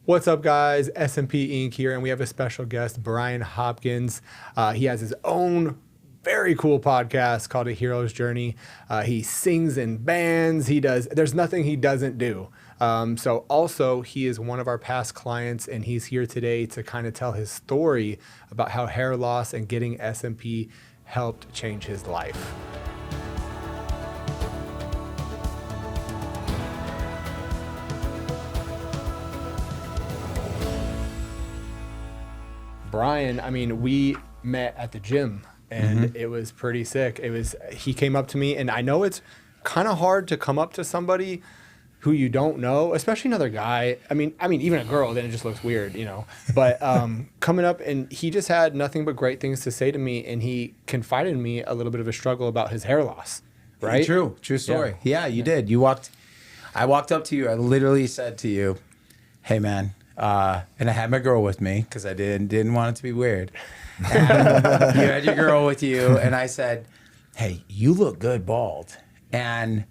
What's up, guys? SMP Inc. here, and we have a special guest, Bryan Hopkins. He has his own very cool podcast called A Hero's Journey. He sings in bands. There's nothing he doesn't do. So also, he is one of our past clients, and he's here today to kind of tell his story about how hair loss and getting SMP helped change his life. Bryan, I mean, we met at the gym, and it was pretty sick. He came up to me, and I know it's kind of hard to come up to somebody who you don't know, especially another guy. I mean, even a girl, then it just looks weird, you know. But coming up, and he just had nothing but great things to say to me, and he confided in me a little bit of a struggle about his hair loss, right? True story. Yeah, you did. I walked up to you. I literally said to you, "Hey, man." And I had my girl with me because I didn't want it to be weird. And you had your girl with you, and I said, "Hey, you look good bald." And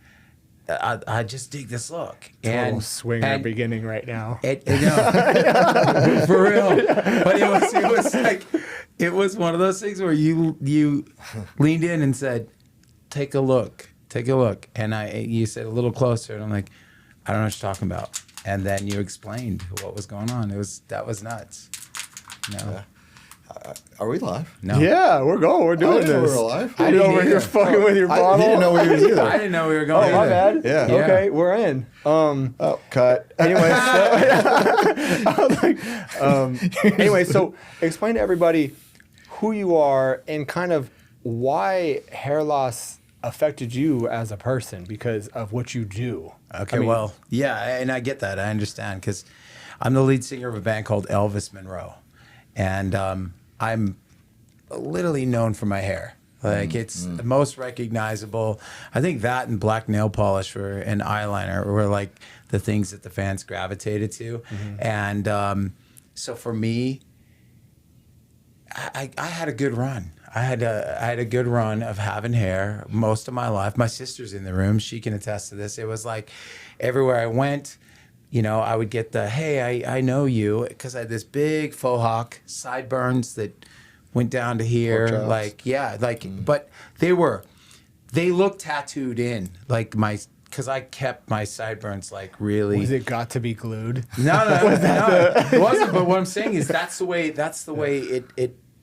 I just dig this look. Total swinger beginning right now. For real. But it was one of those things where you leaned in and said, take a look. And you said a little closer, and I'm like, I don't know what you're talking about. And then you explained what was going on. That was nuts. No. Yeah. Are we live? No. Yeah, we're going. We're doing I didn't know this. we were live. I didn't over here fucking with your bottle. He didn't know we were either. I didn't know we were going. Oh, my bad. Yeah. Okay, we're in. Cut. Anyway, I was like, anyway, so explain to everybody who you are and kind of why hair loss affected you as a person because of what you do. Okay, well, yeah, and I get that. I understand because I'm the lead singer of a band called Elvis Monroes, and I'm literally known for my hair. Like it's the most recognizable. I think that and black nail polish and eyeliner were like the things that the fans gravitated to, and so for me, I had a good run. I had a good run of having hair most of my life. My sister's in the room. She can attest to this. It was like everywhere I went, you know, I would get the, hey, I know you, because I had this big faux hawk, sideburns that went down to here. But they looked tattooed in, like because I kept my sideburns like really. Was it got to be glued? No, it wasn't. But what I'm saying is that's the way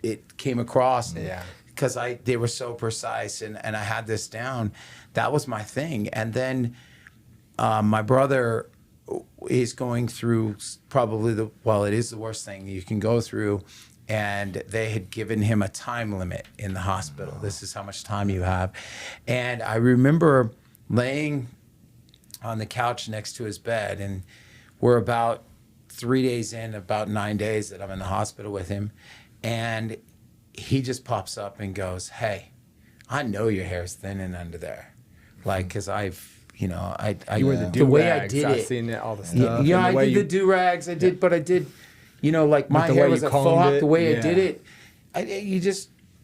it came across. Yeah. Because they were so precise and I had this down. That was my thing. And then my brother is going through probably it is the worst thing you can go through. And they had given him a time limit in the hospital. This is how much time you have. And I remember laying on the couch next to his bed, and we're about 3 days in, about 9 days that I'm in the hospital with him. And he just pops up and goes, "Hey, I know your hair's thinning under there." Like, because you were the do-rags. way I did I've it. seen all the stuff. Yeah, I did the do-rags. But I did, like my hair was a faux hawk. The way I did it,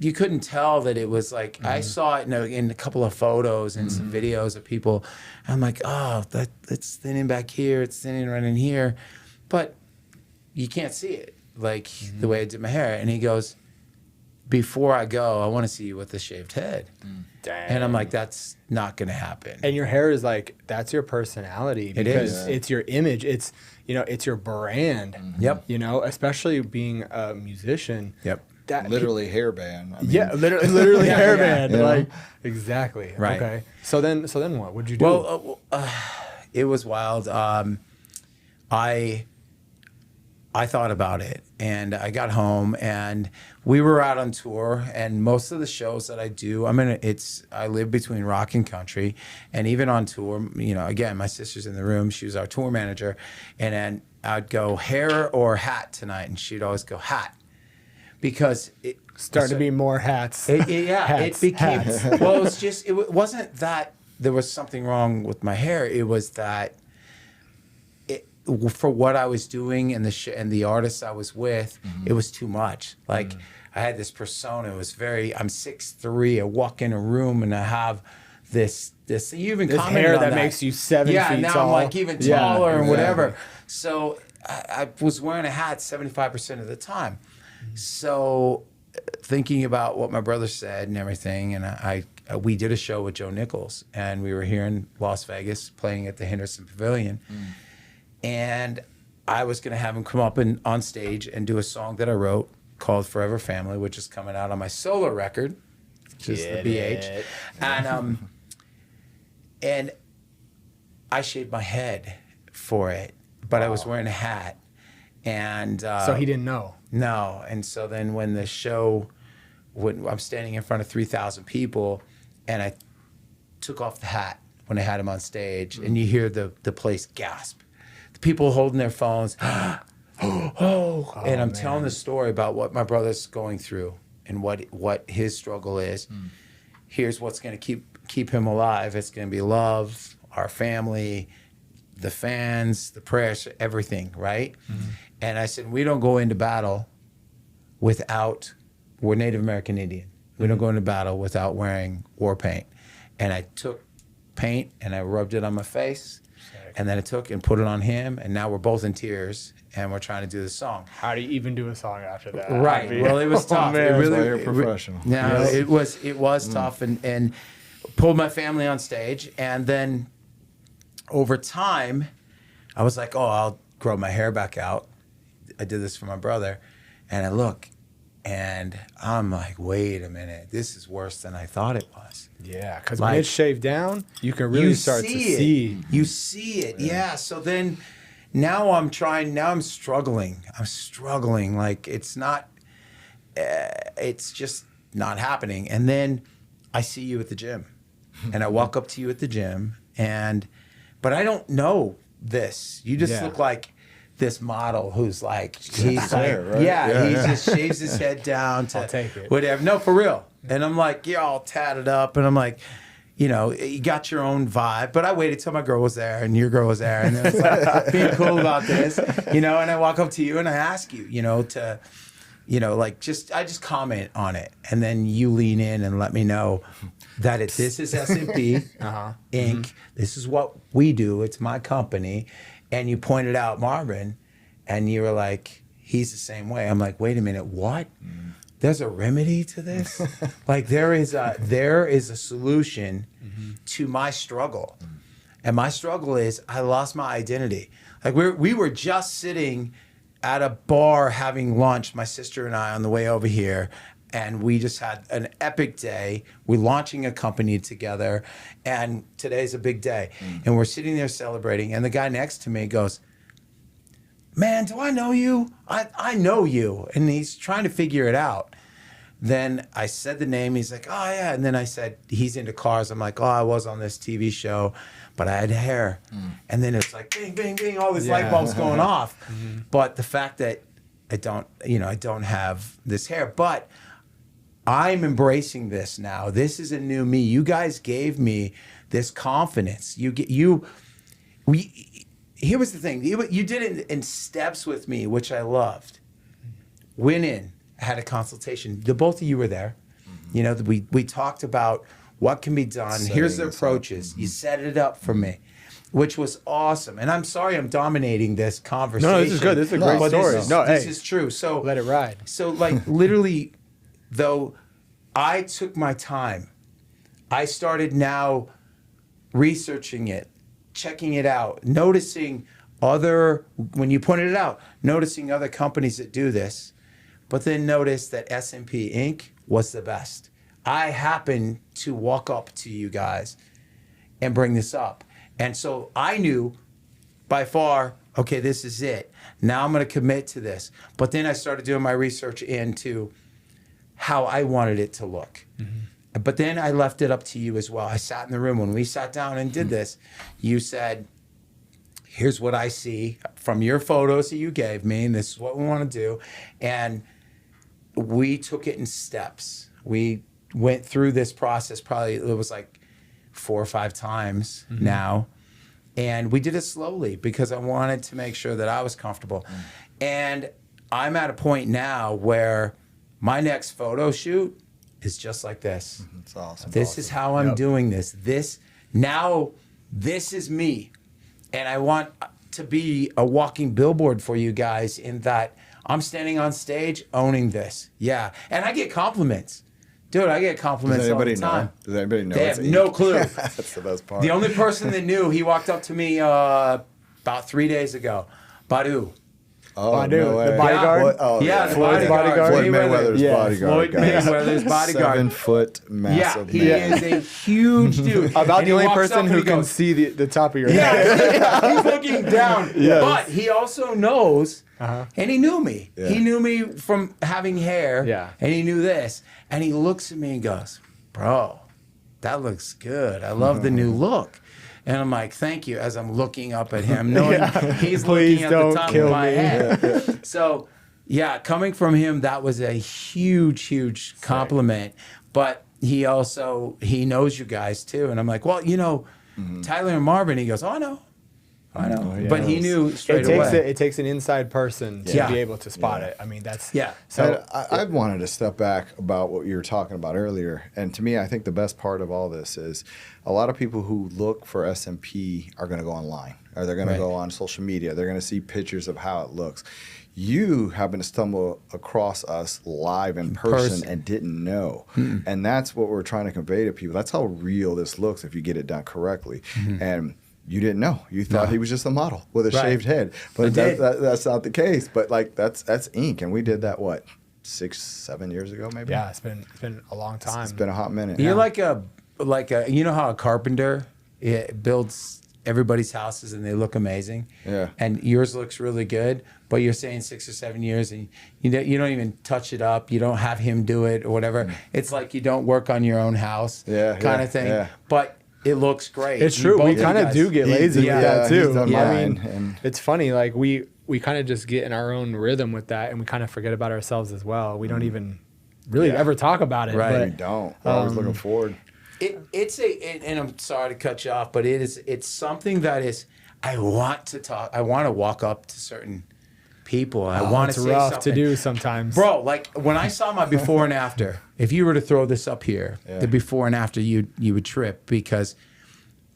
you couldn't tell that it was like, I saw it in a couple of photos and some videos of people. I'm like, oh, that's thinning back here. It's thinning right in here. But you can't see it. Like the way I did my hair. And he goes, "Before I go, I want to see you with a shaved head." Dang. And I'm like, that's not going to happen. And your hair is like, that's your personality. Because it's your image. It's, it's your brand. Yep. Especially being a musician. Yep. That Literally hairband. Literally hairband. Yeah. Like, exactly. Right. Okay. So then what? What'd you do? Well, it was wild. I thought about it, and I got home, and we were out on tour, and most of the shows that I do, I live between rock and country, and even on tour, again, my sister's in the room, she was our tour manager, and then I'd go hair or hat tonight, and she'd always go hat, because it started to be more hats. It became, well, it wasn't that there was something wrong with my hair, it was that for what I was doing and the artists I was with, it was too much. Like I had this persona. It was I'm 6'3". I walk in a room and I have this. You even this commented hair on that makes you 7 feet tall. Yeah, now I'm like even taller and whatever. So I was wearing a hat 75% of the time. So thinking about what my brother said and everything, and we did a show with Joe Nichols, and we were here in Las Vegas playing at the Henderson Pavilion. And I was going to have him come up on stage and do a song that I wrote called Forever Family, which is coming out on my solo record, which is the BH. And I shaved my head for it, but I was wearing a hat. And so he didn't know. No. And so then when the show, when I'm standing in front of 3,000 people, and I took off the hat when I had him on stage, and you hear the place gasp. The people holding their phones, and I'm telling the story about what my brother's going through and what his struggle is. Here's what's going to keep him alive. It's going to be love, our family, the fans, the prayers, everything, right? And I said, we don't go into battle we're Native American Indian. We don't go into battle without wearing war paint. And I took paint and I rubbed it on my face. And then I took and put it on him, and now we're both in tears, and we're trying to do the song. How do you even do a song after that? Right. Well, it was tough. Man. That's why you're a professional. No, it was tough, and pulled my family on stage, and then over time, I was like, oh, I'll grow my hair back out. I did this for my brother, and I look, and I'm like, wait a minute, this is worse than I thought it was. Yeah, because when it's shaved down, you can really start to see. You see it, yeah. So then, now I'm struggling. I'm struggling. Like it's just not happening. And then I see you at the gym, and I walk up to you at the gym, but I don't know this. You just look like this model who's like, he's like, right? he just shaves his head down to I'll take it. whatever. No, for real. And I'm like, you're all tatted up, and I'm like, you know, you got your own vibe. But I waited till my girl was there and your girl was there, and it was like being cool about this, you know. And I walk up to you and I ask you, you know, like I just comment on it, and then you lean in and let me know that this is SMP Inc. This is what we do. It's my company, and you pointed out Marvin, and you were like, he's the same way. I'm like, wait a minute, what? There's a remedy to this? Like there is a solution to my struggle. And my struggle is I lost my identity. Like we were just sitting at a bar having lunch, my sister and I, on the way over here, and we just had an epic day. We're launching a company together, and today's a big day. And we're sitting there celebrating, and the guy next to me goes, man, do I know you? I know you. And he's trying to figure it out. Then I said the name. He's like, oh, yeah. And then I said, he's into cars. I'm like, oh, I was on this TV show, but I had hair. And then it's like, bing, bing, bing, all these light bulbs going off. But the fact that I don't have this hair. But I'm embracing this now. This is a new me. You guys gave me this confidence. Here was the thing. You did it in steps with me, which I loved. Went in, had a consultation. The both of you were there. You know, we talked about what can be done. Here's the approaches. You set it up for me, which was awesome. And I'm sorry I'm dominating this conversation. No, this is good. This is a great story. This is true. So let it ride. So like literally, though, I took my time. I started now researching it, checking it out, noticing when you pointed it out, noticing other companies that do this, but then notice that SMP Inc. was the best. I happened to walk up to you guys and bring this up. And so I knew by far, okay, this is it. Now I'm going to commit to this. But then I started doing my research into how I wanted it to look. But then I left it up to you as well. I sat in the room when we sat down and did this. You said, here's what I see from your photos that you gave me, and this is what we want to do. And we took it in steps. We went through this process, probably it was like 4 or 5 times now. And we did it slowly because I wanted to make sure that I was comfortable. And I'm at a point now where my next photo shoot is just like this. That's awesome. This is how I'm doing this. This is me. And I want to be a walking billboard for you guys in that I'm standing on stage owning this. Yeah. And I get compliments. Dude, I get compliments all the time. Does anybody know? They it's have no ink? clue. That's the best part. The only person that knew, he walked up to me about 3 days ago. Badu. Oh, Badu, no way. the bodyguard? What? Oh, Yeah, the Floyd's bodyguard. Floyd Mayweather's Yeah. bodyguard. Floyd guys. Mayweather's bodyguard. 7-foot Yeah, massive he man. is a huge dude. About And the he only walks person up and who he can goes, see the top of your head. Yeah, he's looking down. Yes. But he also knows, and he knew me. Yeah. He knew me from having hair, Yeah. and he knew this. And he looks at me and goes, bro, that looks good. I love the new look. And I'm like, thank you, as I'm looking up at him, knowing he's Please looking at don't the top kill of my me. head. So, yeah, coming from him, that was a huge, huge compliment. But he knows you guys too. And I'm like, well, Tyler and Marvin, he goes, oh, I know. yeah. But he knew straight away. It takes an inside person to Yeah. be able to spot it. I mean, that's Yeah. So I wanted to step back about what you were talking about earlier. And to me, I think the best part of all this is a lot of people who look for SMP are going to go online, or they're going to go on social media. They're going to see pictures of how it looks. You happen to stumble across us live in person and didn't know. And that's what we're trying to convey to people. That's how real this looks if you get it done correctly. And you didn't know. You thought he was just a model with a shaved head. But that's not the case. But like that's ink. And we did that, 6-7 years ago maybe? yeah, it's been a long time. It's been a hot minute. You're like a you know how a carpenter builds everybody's houses and they look amazing. Yeah. And yours looks really good, but you're saying 6 or 7 years and you don't even touch it up. You don't have him do it or whatever. It's like you don't work on your own house, kind of thing. Yeah. But it looks great. It's true. We Both kind of guys- do get lazy with that too. He's done Yeah. I mine, mean, and it's funny. Like we kind of just get in our own rhythm with that, and we kind of forget about ourselves as well. We don't even really ever talk about it. Right. we don't. We're always looking forward. And I'm sorry to cut you off, but it's something that is, I want to walk up to certain people. I want It's to say rough something. to do sometimes, Bro, like when I saw my before and after, if you were to throw this up here, the before and after, you would trip because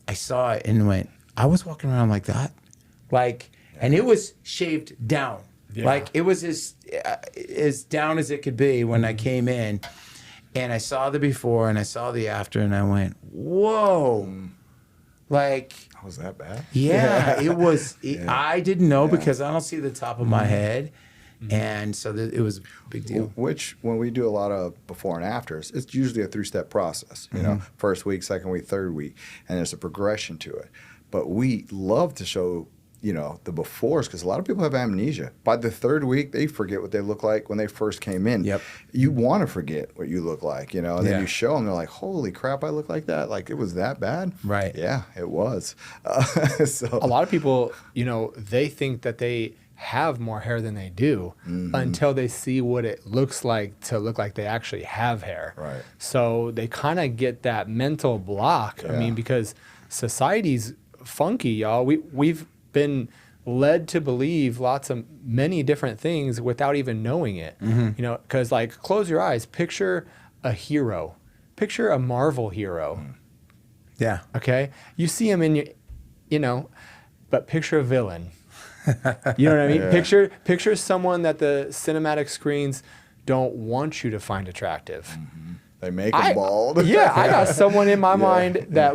I saw it and went, I was walking around like that. And it was shaved down. Yeah. Like it was as down as it could be when I came in. And I saw the before and I saw the after and I went, whoa. Like, Was that bad? yeah, it was. I didn't know because I don't see the top of my head. And so it was a big deal. Which, when we do a lot of before and afters, it's usually a 3-step process. You know, first week, second week, third week, and there's a progression to it. But we love to show, the befores because a lot of people have amnesia. By the third week, they forget what they look like when they first came in. Yep. You want to forget what you look like, and then Yeah. you show them, they're like, "Holy crap, I look like that! Like it was that bad." Right. Yeah, it was. So a lot of people, they think that they have more hair than they do until they see what it looks like to look like they actually have hair. Right. So they kind of get that mental block. I mean, because society's funky, y'all. We've been led to believe many different things without even knowing it. Because close your eyes, picture a hero, picture a Marvel hero. Yeah. Okay, you see him in but picture a villain. You know what I mean? Yeah. Picture someone that the cinematic screens don't want you to find attractive. they make them bald. Yeah, I got someone in my mind that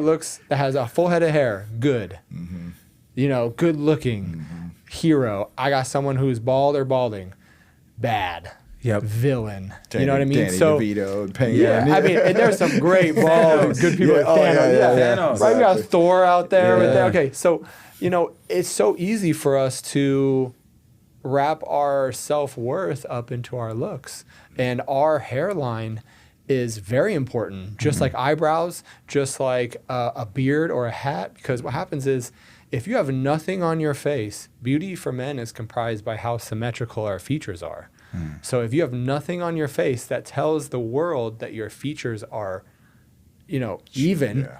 has a full head of hair, good. Good looking, hero. I got someone who's bald or balding, bad. Yep. Villain. Danny, You know what I mean? Danny DeVito and Penguin. Yeah, I mean, and there's some great bald, good people. Yeah, Like oh, Thanos, yeah. Thanos. Right, we got Exactly. Thor out there. With Yeah. okay, so it's so easy for us to wrap our self-worth up into our looks, and our hairline is very important, just like eyebrows, just like a beard or a hat. Because what happens is, if you have nothing on your face, beauty for men is comprised by how symmetrical our features are. So if you have nothing on your face, that tells the world that your features are, even, Yeah.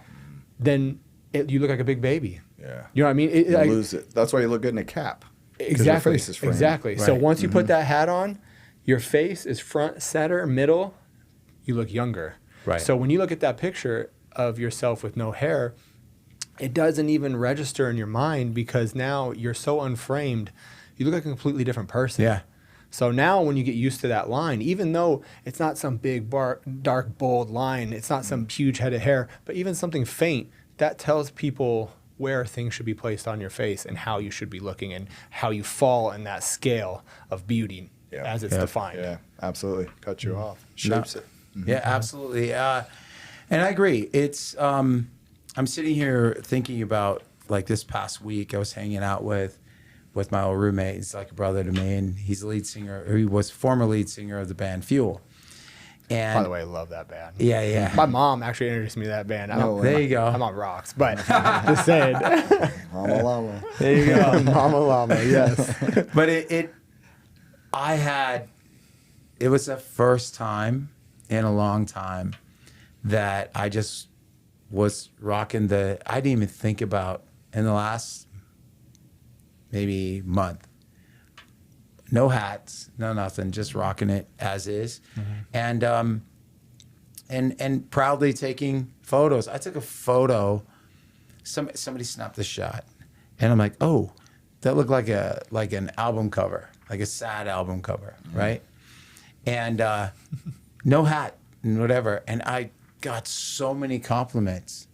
then you look like a big baby. Yeah. You know what I mean? You lose it. That's why you look good in a cap. 'Cause your Exactly. face is framed. Exactly. So Right. once you put that hat on, your face is front, center, middle. You look younger. Right. So when you look at that picture of yourself with no hair, it doesn't even register in your mind because now you're so unframed. You look like a completely different person. Yeah. So now when you get used to that line, even though it's not some big, dark, bold line, it's not some huge head of hair, but even something faint, that tells people where things should be placed on your face and how you should be looking and how you fall in that scale of beauty as it's defined. Yeah, absolutely. Cut you off. Shapes it. Yeah, absolutely. And I agree. It's I'm sitting here thinking about like this past week I was hanging out with my old roommate. He's like a brother to me, and he's the lead singer, or he was former lead singer of the band Fuel. And by the way, I love that band. Yeah. My mom actually introduced me to that band. There you go. I'm on rocks, but just saying. Mama Llama. There you go. Mama Llama, yes. But it was the first time in a long time that I just was rocking I didn't even think about in the last maybe month. No hats, no nothing, just rocking it as is. Mm-hmm. And proudly taking photos. I took a photo, somebody snapped the shot, and I'm like, oh, that looked like an album cover, like a sad album cover, right? And no hat and whatever. And I got so many compliments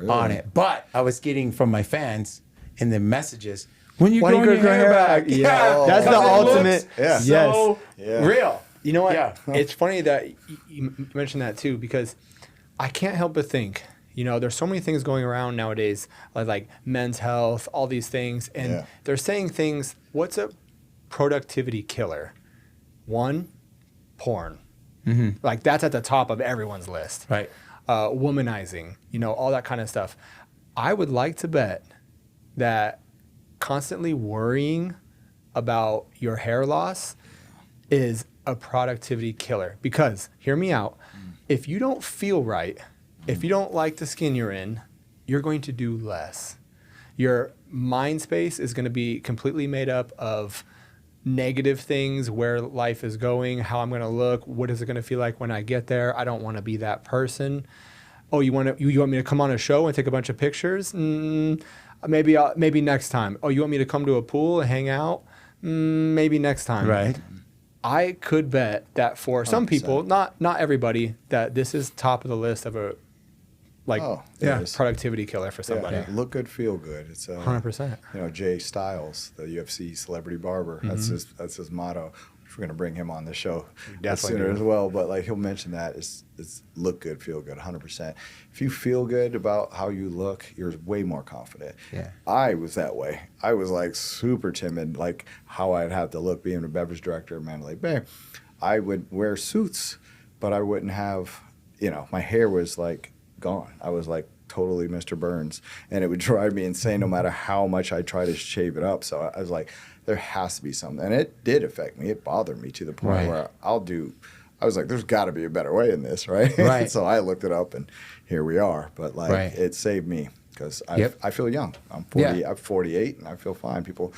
on it. But I was getting from my fans in the messages, when you growing your hair back? Yeah, that's the ultimate. So real. You know what? Yeah. It's funny that you mentioned that too, because I can't help but think, there's so many things going around nowadays, like men's health, all these things. And they're saying things, what's a productivity killer? One, porn. Mm-hmm. Like that's at the top of everyone's list. Right. Womanizing, all that kind of stuff. I would like to bet that constantly worrying about your hair loss is a productivity killer, because hear me out. If you don't feel right, if you don't like the skin you're in, you're going to do less. Your mind space is going to be completely made up of negative things, where life is going, how I'm going to look, what is it going to feel like when I get there. I don't want to be that person. Oh, you want me to come on a show and take a bunch of pictures? Maybe next time. Oh, you want me to come to a pool and hang out? Maybe next time. Right. I could bet that for some 100%. people, not everybody, that this is top of the list of a productivity killer for somebody. Yeah. Look good, feel good. It's 100%. Jay Styles, the UFC celebrity barber. Mm-hmm. That's his motto. If we're gonna bring him on the show sooner as well, but he'll mention that it's look good, feel good, 100%. If you feel good about how you look, you're way more confident. Yeah, I was that way. I was super timid, how I'd have to look being a beverage director at Mandalay Bay. I would wear suits, but I wouldn't have, my hair was gone. I was totally Mr. Burns, and it would drive me insane no matter how much I try to shave it up. So I was like, there has to be something. And it did affect me. It bothered me to the point where I was like, there's got to be a better way in this, right? Right. So I looked it up, and here we are. But it saved me because I feel young. I'm 40. I'm 48, and I feel fine. People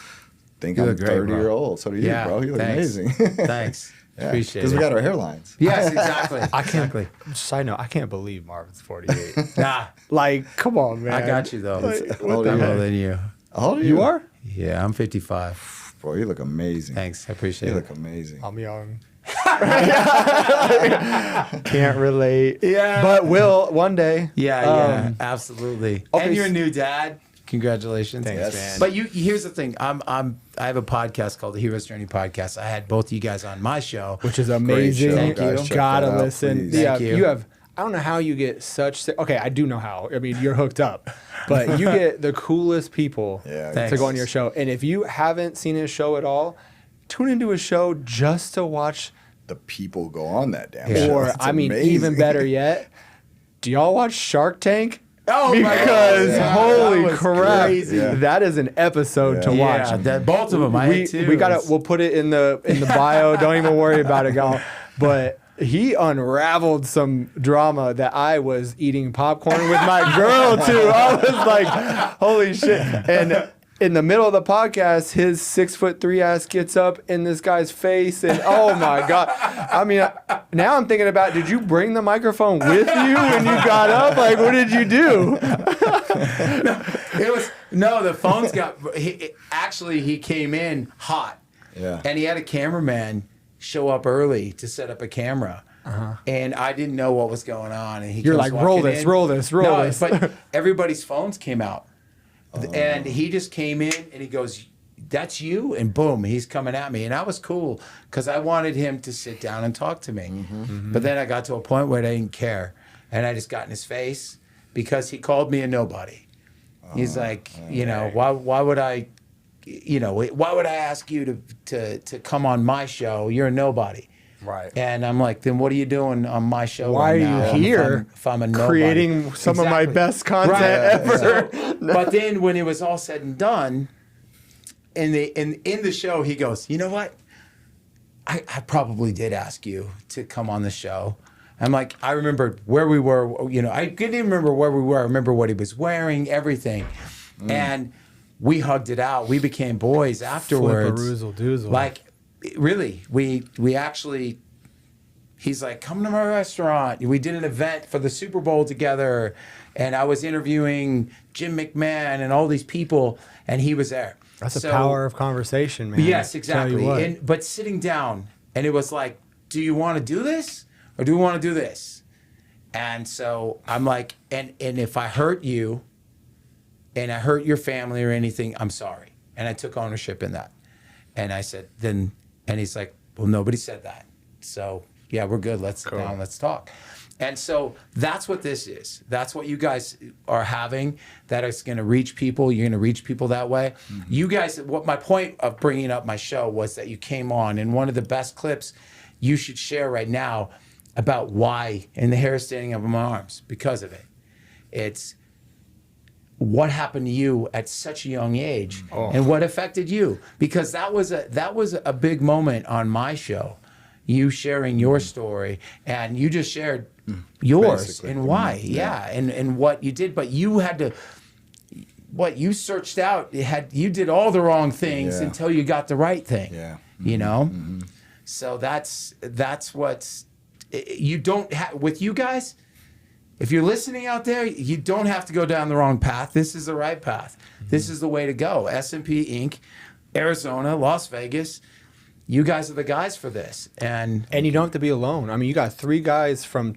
think I'm 30-year-old. So do you, bro. You look amazing. Thanks. Yeah, appreciate it. Because we got our hairlines. Yes, exactly. Side note, I can't believe Marvin's 48. Nah. Come on, man. I got you, though. How old I'm are older than you. How old are you? You are? Yeah, I'm 55. Bro, you look amazing. Thanks. I appreciate You it. look amazing. I'm young. Can't relate. Yeah. But will one day. Yeah, absolutely. And you're a new dad. Congratulations. Thanks, man. But here's the thing. I have a podcast called the Hero's Journey Podcast. I had both of you guys on my show, Which is amazing. Thank you. Gotta Check that out, listen. please. Yeah, Thank you. you have. I don't know how you get such. Okay, I do know how. I mean, you're hooked up, but you get the coolest people to go on your show. And if you haven't seen his show at all, tune into his show just to watch the people go on that damn show. Or It's I mean, amazing. even better yet, do y'all watch Shark Tank? Oh my God. Because holy That was crap, crazy. that is an episode to watch. Yeah, both of them. I had two. We'll put it in the bio. Don't even worry about it, y'all. But he unraveled some drama that I was eating popcorn with my girl too. I was like, holy shit. And in the middle of the podcast, his 6'3" ass gets up in this guy's face, and oh my God. I mean, now I'm thinking about, did you bring the microphone with you when you got up? What did you do? The phones got. He came in hot. Yeah. And he had a cameraman show up early to set up a camera. And I didn't know what was going on. And You're like, roll this. But everybody's phones came out. And he just came in and he goes, that's you? And boom, he's coming at me. And that was cool because I wanted him to sit down and talk to me. But then I got to a point where I didn't care. And I just got in his face because he called me a nobody. He's like, why would I, why would I ask you to come on my show? You're a nobody. Right. And I'm like, then what are you doing on my show? Why right are now you here? If I'm a nobody? Creating some of my best content ever. So, but then when it was all said and done, in the show, he goes, you know what? I probably did ask you to come on the show. I'm like, I remembered where we were. I didn't even remember where we were. I remember what he was wearing, everything. And we hugged it out. We became boys afterwards. Flipperoozle-doozle. Like, really, we actually, he's like, come to my restaurant. We did an event for the Super Bowl together. And I was interviewing Jim McMahon and all these people. And he was there. That's the power of conversation, man. Yes, exactly. But sitting down, and it was like, do you want to do this? Or do we want to do this? And so I'm like, and if I hurt you and I hurt your family or anything, I'm sorry. And I took ownership in that. And I said, and he's like, well, nobody said that. So yeah, we're good. Let's sit down, let's talk. And so that's what this is. That's what you guys are having. That is going to reach people. You're going to reach people that way. You guys, what my point of bringing up my show was that you came on, and one of the best clips you should share right now about why, and the hair standing up on my arms, because of it. It's what happened to you at such a young age and what affected you. Because that was a big moment on my show. You sharing your story, and you just shared yours basically. And why. Yeah. And what you did, but you had to, what you searched out, you did all the wrong things until you got the right thing. Yeah. So that's what's, you don't have, with you guys, if you're listening out there, you don't have to go down the wrong path. This is the right path. This is the way to go. SMP Inc., Arizona, Las Vegas. You guys are the guys for this. And you don't have to be alone. I mean, you got three guys from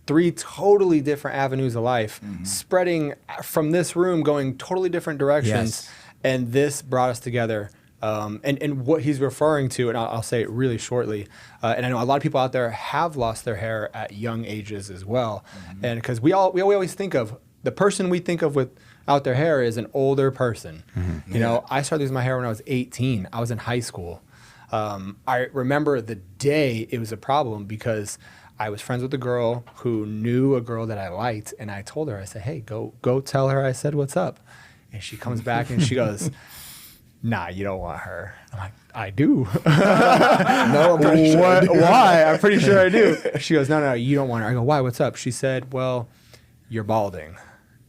three totally different avenues of life, spreading from this room, going totally different directions. Yes. And this brought us together. And what he's referring to, and I'll say it really shortly, and I know a lot of people out there have lost their hair at young ages as well. And because we always think of, the person we think of without their hair is an older person. You know, I started losing my hair when I was 18. I was in high school. I remember the day it was a problem because I was friends with a girl who knew a girl that I liked, and I told her, I said, hey, go tell her I said what's up. And she comes back and she goes, nah, you don't want her. I'm like, I do. No, I'm pretty sure I do. Why? I'm pretty sure I do. She goes, no, you don't want her. I go, why? What's up? She said, well, you're balding.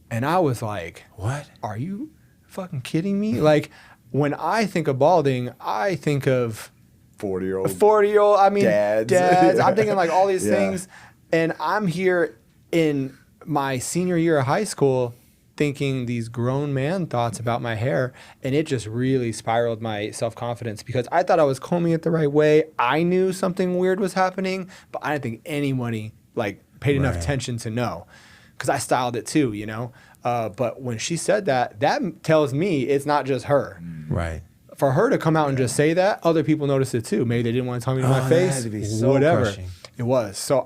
And I was like, what? Are you fucking kidding me? Like, when I think of balding, I think of 40-year-old, I mean, dads. Yeah. I'm thinking like all these things. And I'm here in my senior year of high school thinking these grown man thoughts about my hair, and it just really spiraled my self-confidence because I thought I was combing it the right way. I knew something weird was happening, but I didn't think anybody like paid enough attention to know because I styled it too, you know? But when she said that tells me it's not just her. Right. For her to come out and just say that, other people noticed it too. Maybe they didn't want to tell me to my face. That had to be so whatever. Crushing. It was. So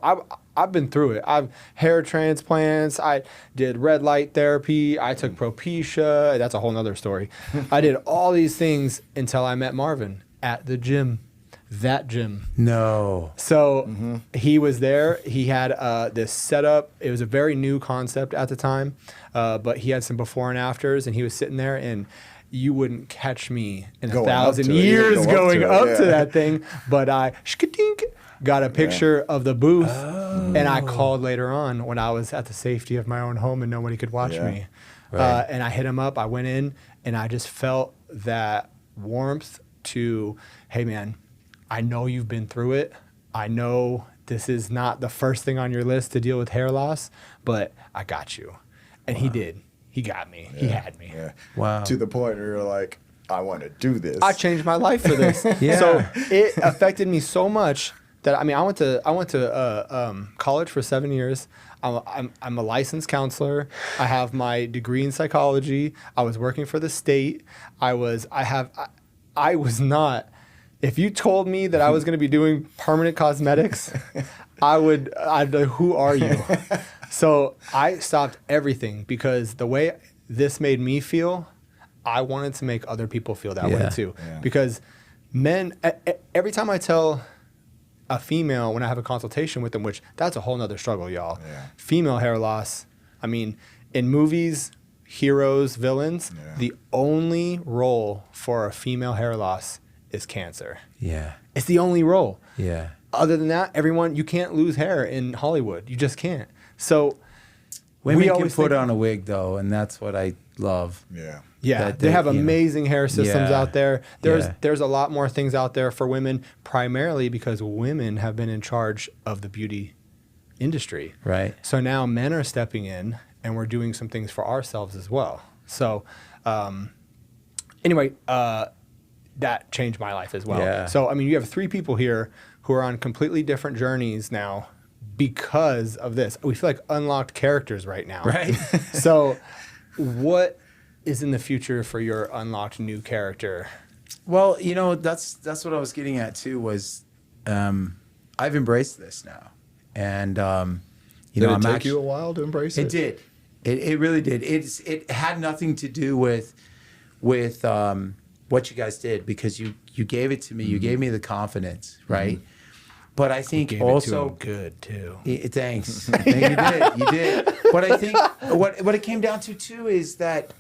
I've been through it. I've hair transplants. I did red light therapy. I took Propecia. That's a whole nother story. I did all these things until I met Marvin at the gym. That gym. No. So he was there. He had this setup. It was a very new concept at the time, but he had some before and afters, and he was sitting there, and you wouldn't catch me in 1,000 years going up to that thing. But I got a picture of the booth, and I called later on when I was at the safety of my own home and nobody could watch me. Right. And I hit him up. I went in, and I just felt that warmth to, hey, man, I know you've been through it. I know this is not the first thing on your list to deal with hair loss, but I got you. And he did. he got me. He had me. Yeah. Wow. To the point where you're like, I want to do this. I changed my life for this. Yeah. So it affected me so much that, I mean, I went to college for 7 years. I'm a licensed counselor. I have my degree in psychology. I was working for the state. I was not. If you told me that I was going to be doing permanent cosmetics, I'd be like, who are you? So I stopped everything because the way this made me feel, I wanted to make other people feel that way too. Yeah. Because men, every time I tell a female when I have a consultation with them, which that's a whole nother struggle, y'all. Yeah. Female hair loss. I mean, in movies, heroes, villains, the only role for a female hair loss is cancer. Yeah. It's the only role. Yeah. Other than that, you can't lose hair in Hollywood. You just can't. So Women we can always put think- on a wig though, and that's what I love. Yeah. Yeah, that they have you know. amazing hair systems Yeah. out there. There's Yeah. there's a lot more things out there for women, primarily because women have been in charge of the beauty industry. Right. So now men are stepping in, and we're doing some things for ourselves as well. So anyway, that changed my life as well. Yeah. So I mean, you have 3 people here who are on completely different journeys now because of this. We feel like unlocked characters right now. Right. So what is in the future for your unlocked new character? Well, you know, that's what I was getting at too. Was I've embraced this now, and you know, Did it I'm take actually, you a while to embrace It did. It really did. It had nothing to do with what you guys did, because you gave it to me. You gave me the confidence, right? But I think Gave also it to him good too. thanks. You did. But I think what it came down to too is that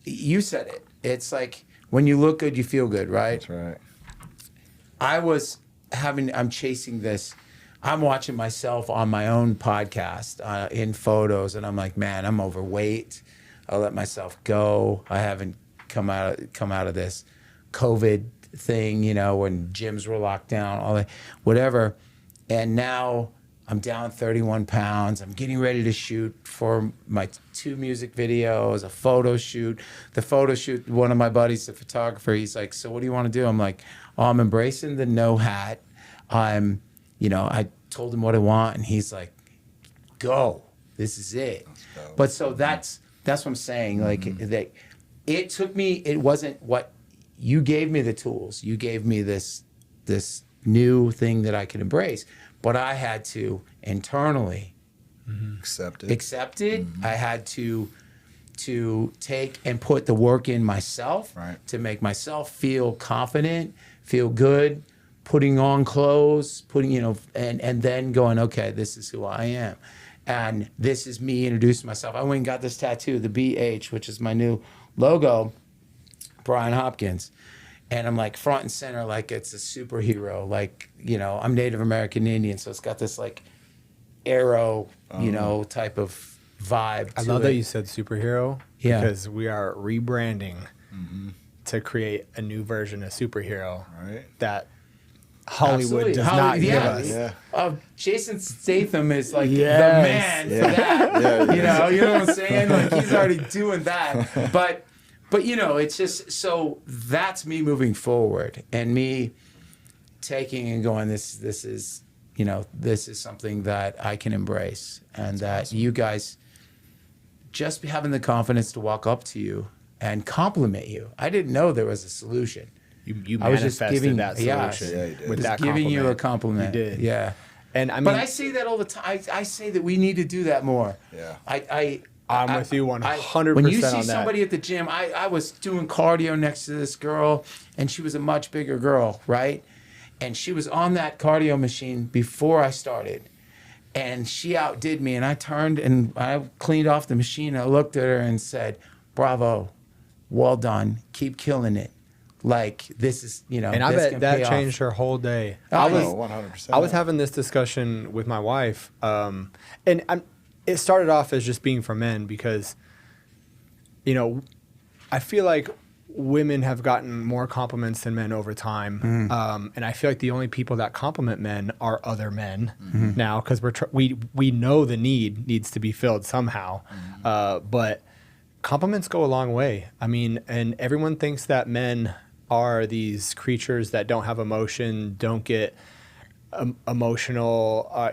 you said it. It's like when you look good, you feel good, right? That's right. I'm chasing this. I'm watching myself on my own podcast in photos, and I'm like, man, I'm overweight. I'll let myself go. I haven't come out of this COVID thing, you know, when gyms were locked down, all that, whatever. And now I'm down 31 pounds. I'm getting ready to shoot for my 2 music videos, a photo shoot. The photo shoot, one of my buddies, the photographer, he's like, so what do you want to do? I'm like, oh, I'm embracing the no hat. I told him what I want, and he's like, go. This is it. But so that's what I'm saying. Like, that it took me, it wasn't what you gave me the tools. You gave me this new thing that I could embrace. But I had to internally Accept it. I had to take and put the work in myself, Right. to make myself feel confident, feel good, putting on clothes, and then going, okay, this is who I am. And this is me introducing myself. I went and got this tattoo, the BH, which is my new logo, Bryan Hopkins. And I'm like front and center, like it's a superhero. Like, you know, I'm Native American Indian, so it's got this like arrow, type of vibe. I love that you said superhero, Yeah. because we are rebranding to create a new version of superhero Right. that Hollywood Absolutely. does not give yeah. us. Yeah. Jason Statham is like Yes. the man for that. Yeah. You know what I'm saying? Like he's already doing that. But it's just, so that's me moving forward and me taking and going, this is something that I can embrace, and that you guys just having the confidence to walk up to you and compliment you. I didn't know there was a solution. You I was just manifested giving that yeah, solution Yeah, you did. with just that giving you a compliment. You did. Yeah. And I mean, But I say that all the time. I say that we need to do that more. Yeah. I'm with you 100% When you see on that. somebody at the gym, I was doing cardio next to this girl, and she was a much bigger girl, right? And she was on that cardio machine before I started. And she outdid me, and I turned and I cleaned off the machine. I looked at her and said, bravo, well done, keep killing it. Like, this is, And I this bet can that pay off. changed her whole day. I I was, know. 100%. I was having this discussion with my wife, and it started off as just being for men because, I feel like women have gotten more compliments than men over time, and I feel like the only people that compliment men are other men now, because we know the needs to be filled somehow, but compliments go a long way. I mean, and everyone thinks that men are these creatures that don't have emotion, don't get emotional,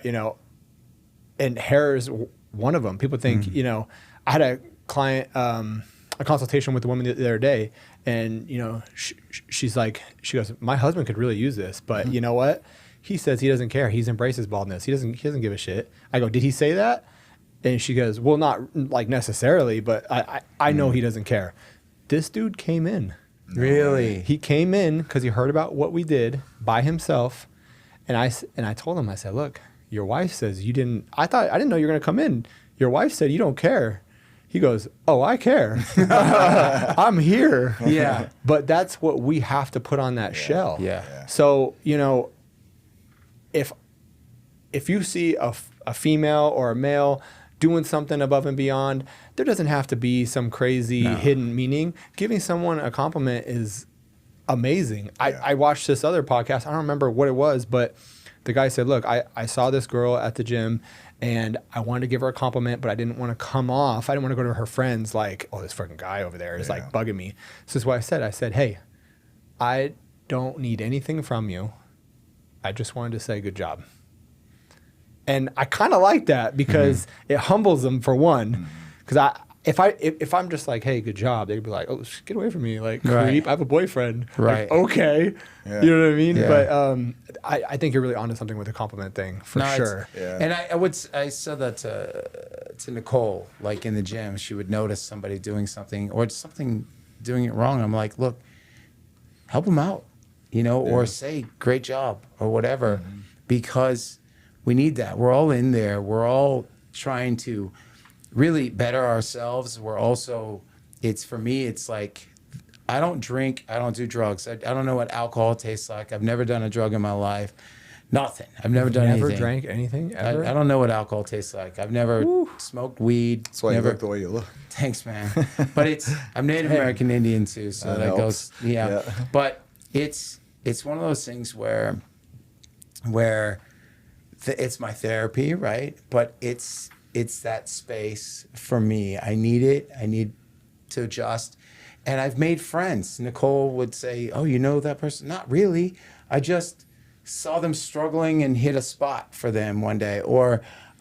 and hair is one of them. People think, I had a client, a consultation with a woman the other day, and, she goes, my husband could really use this, but you know what? He says he doesn't care. He's embraces baldness. He doesn't give a shit. I go, did he say that? And she goes, well, not like necessarily, but I know he doesn't care. This dude came in. Really? He came in because he heard about what we did by himself. And I told him, I said, look, your wife says you didn't, I didn't know you were going to come in. Your wife said you don't care. He goes, oh, I care. I'm here. Yeah. But that's what we have to put on that shell. Yeah. So, if you see a female or a male doing something above and beyond, there doesn't have to be some crazy hidden meaning. Giving someone a compliment is amazing. Yeah. I watched this other podcast. I don't remember what it was, but the guy said, look, I saw this girl at the gym and I wanted to give her a compliment, but I didn't want to come off. I didn't want to go to her friends like, oh, this fucking guy over there is like bugging me. So this is what I said. I said, hey, I don't need anything from you. I just wanted to say good job. And I kind of like that because it humbles them for one. Because if I'm just like, hey, good job, they'd be like, oh, get away from me, like creep. I have a boyfriend. Right. Like, okay. Yeah. You know what I mean? Yeah. But I think you're really onto something with the compliment thing for sure. Yeah. And I said that to Nicole, like in the gym, she would notice somebody doing something or something doing it wrong. I'm like, look, help them out, or say great job or whatever, because we need that. We're all in there. We're all trying to really better ourselves. We're also, for me, it's like, I don't drink. I don't do drugs. I don't know what alcohol tastes like. I've never done a drug in my life. Nothing. I've never done anything. Never drank anything ever? I don't know what alcohol tastes like. I've never smoked weed. That's why never, you look the way you look. Thanks, man. But I'm Native American Indian too, so that goes, yeah. But it's one of those things where it's my therapy, right? But it's that space for me. I need it. I need to adjust. And I've made friends. Nicole would say, oh, you know that person? Not really. I just saw them struggling and hit a spot for them one day.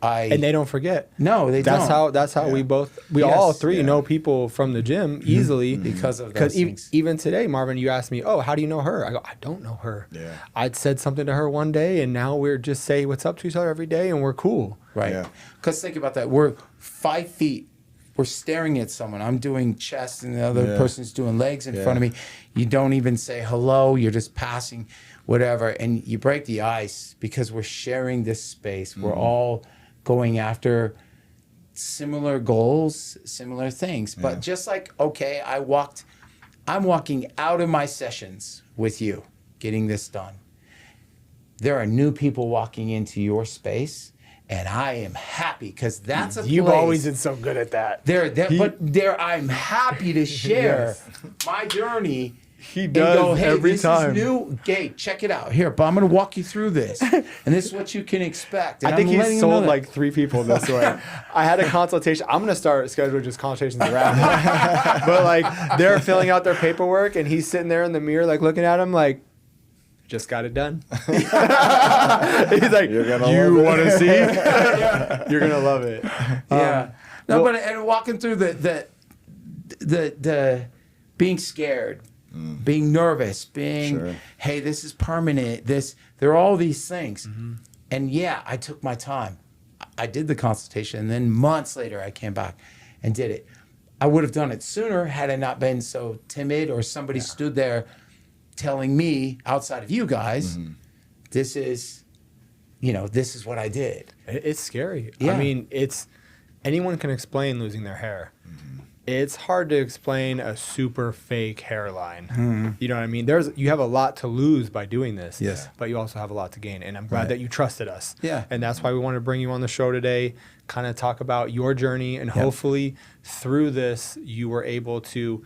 And they don't forget. No, they don't. That's how we all three know people from the gym easily. Because of those things. Even today, Marvin, you asked me, oh, how do you know her? I go, I don't know her. Yeah. I'd said something to her one day and now we're just say what's up to each other every day and we're cool. Right. Because think about that. We're 5 feet. We're staring at someone. I'm doing chest and the other person's doing legs in front of me. You don't even say hello. You're just passing, whatever. And you break the ice because we're sharing this space. We're all going after similar goals, similar things. But just like, okay, I'm walking out of my sessions with you, getting this done. There are new people walking into your space. And I am happy because that's a place. You've always been so good at that. I'm happy to share my journey. He does and go, hey, every this time. Is new. Gate, check it out. Here, but I'm going to walk you through this. And this is what you can expect. And I think he's sold like like 3 people this way. I had a consultation. I'm going to start scheduling just consultations around it. But like they're filling out their paperwork and he's sitting there in the mirror like looking at him like, just got it done. He's like, you want to see? You're going to love it. And walking through the being scared, being nervous, hey, this is permanent. There are all these things. And I took my time. I did the consultation and then months later I came back and did it. I would have done it sooner had I not been so timid or somebody stood there telling me outside of you guys, this is what I did. It's scary. Yeah. I mean, anyone can explain losing their hair. It's hard to explain a super fake hairline. You know what I mean? You have a lot to lose by doing this. Yes. But you also have a lot to gain. And I'm glad that you trusted us. Yeah. And that's why we wanted to bring you on the show today, kind of talk about your journey. And hopefully through this, you were able to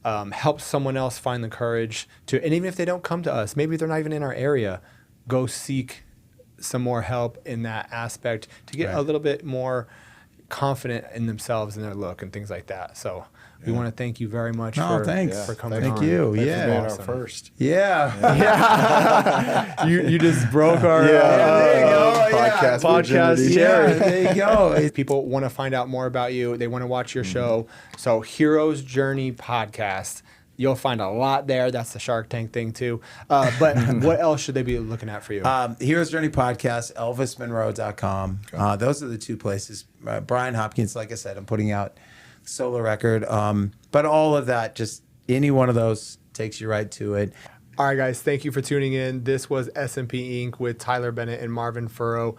help someone else find the courage to, and even if they don't come to us, maybe they're not even in our area, go seek some more help in that aspect to get a little bit more confident in themselves and their look and things like that. So We want to thank you very much thanks. for coming Thank on. you. Thanks for Yeah. being our Awesome. first. Yeah. You just broke our there you go. Podcast podcast virginity. Yeah, there you go. If people want to find out more about you, they want to watch your show. So Hero's Journey podcast. You'll find a lot there. That's the Shark Tank thing too. But what else should they be looking at for you? Hero's Journey Podcast, ElvisMonroe.com. Those are the two places. Bryan Hopkins, like I said, I'm putting out solo record. But all of that, just any one of those takes you right to it. All right, guys, thank you for tuning in. This was SMP Inc. with Tyler Bennet and Marvin Furrow.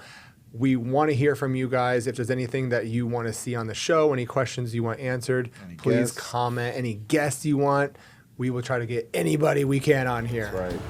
We want to hear from you guys. If there's anything that you want to see on the show, any questions you want answered, please guests? comment. Any guests you want, we will try to get anybody we can on here. That's right.